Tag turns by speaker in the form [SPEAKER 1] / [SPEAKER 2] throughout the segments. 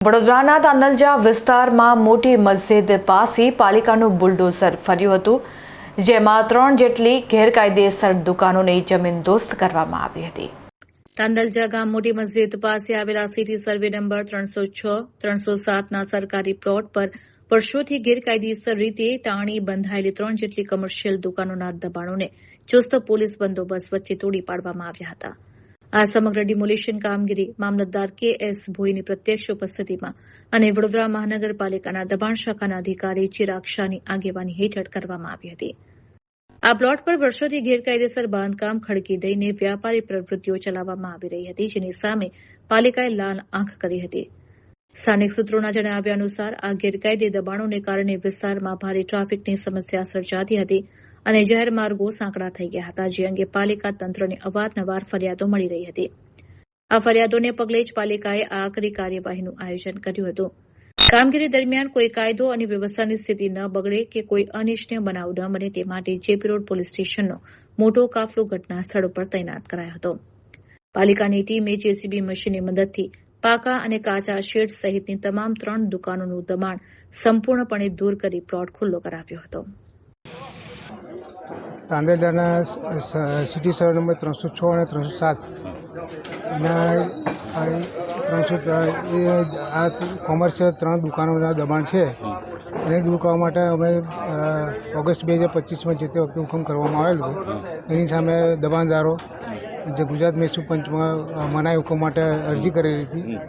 [SPEAKER 1] વડોદરાના તાંદલજા વિસ્તારમાં મોટી મસ્જિદ પાસે પાલિકાનું બુલડોઝર ફર્યું હતું, જેમાં 3 જેટલી ગેરકાયદેસર દુકાનોને જમીનદોસ્ત કરવામાં આવી હતી। તાંદલજા ગામ મોટી મસ્જિદ પાસે આવેલા સિટી સર્વે નંબર 306-307ના સરકારી પ્લોટ પર વર્ષોથી ગેરકાયદેસર રીતે તાણી બંધાયેલી 3 જેટલી કમર્શિયલ દુકાનોના દબાણોને ચુસ્ત પોલીસ બંદોબસ્ત વચ્ચે તોડી પાડવામાં આવ્યા હતા। આ સમગ્ર ડિમોલિશન કામગીરી મામલતદાર કે.એસ. ભોઈની પ્રત્યક્ષ ઉપસ્થિતિમાં અને વડોદરા મહાનગરપાલિકાના દબાણ શાખાના અધિકારી ચિરાગ શાહની આગેવાની હેઠળ કરવામાં આવી હતી। આ પ્લોટ પર વર્ષોથી ગેરકાયદેસર બાંધકામ ખડકી દઈને વ્યાપારી પ્રવૃત્તિઓ ચલાવવામાં આવી રહી હતી, જેની સામે પાલિકાએ લાલ આંખ કરી હતી। સ્થાનિક સૂત્રોના જણાવ્યા અનુસાર આ ગેરકાયદે દબાણોને કારણે વિસ્તારમાં ભારે ટ્રાફિકની સમસ્યા સર્જાતી હતી અને જાહેર માર્ગો સાંકડા થઈ ગયા હતા, જે અંગે પાલિકા તંત્રને અવારનવાર ફરિયાદો મળી રહી હતી। આ ફરિયાદોને પગલે જ પાલિકાએ આકરી કાર્યવાહીનું આયોજન કર્યું હતું। કામગીરી દરમિયાન કોઈ કાયદો અને વ્યવસ્થાની સ્થિતિ ન બગડે કે કોઈ અનિચ્છનીય બનાવ ન બને તે માટે જેપી રોડ પોલીસ સ્ટેશનનો મોટો કાફલો ઘટના સ્થળ પર તૈનાત કરાયો હતો। પાલિકાની ટીમે જેસીબી મશીનની મદદથી પાકા અને કાચા શેડ સહિતની તમામ 3 દુકાનોનું દબાણ સંપૂર્ણપણે દૂર કરી પ્લોટ ખુલ્લો કરાવ્યો હતો।
[SPEAKER 2] તાંદલજાના સિટી સર્વે નંબર 306 અને 307 આ કોમર્શિયલ 3 દુકાનોના દબાણ છે, એને દૂર કરવા માટે અમે ઓગસ્ટ 2025માં જે તે વખતે હુકમ કરવામાં આવેલો હતો। એની સામે દબાણદારો જે ગુજરાત મહેસૂલ પંચમાં મનાઈ હુકમ માટે અરજી કરેલી હતી,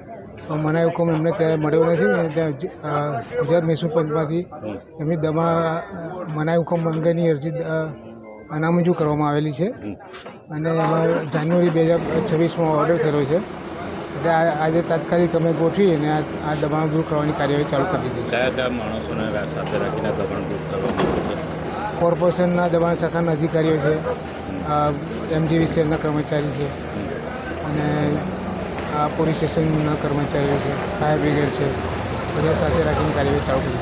[SPEAKER 2] મનાઈ હુકમ એમને ત્યાં મળ્યો નથી અને ત્યાં ગુજરાત મહેસૂલ પંચમાંથી એમની મનાઈ હુકમ અંગેની અરજી નામંજૂર કરવામાં આવેલી છે અને એમાં જાન્યુઆરી 2026માં ઓર્ડર થયેલો છે। એટલે આજે તાત્કાલિક અમે ગોઠવી અને આ દબાણ દૂર કરવાની કાર્યવાહી ચાલુ કરી દીધી છે।
[SPEAKER 3] કયા માણસોને સાથે રાખીને દબાણ દૂર કરવામાં આવે છે?
[SPEAKER 2] કોર્પોરેશનના દબાણ શાખાના અધિકારીઓ છે, MGVCLના કર્મચારી છે અને પોલીસ સ્ટેશનના કર્મચારીઓ છે, ફાયર બ્રિગેડ છે, બધા સાથે રાખીને કાર્યવાહી ચાલુ કરી।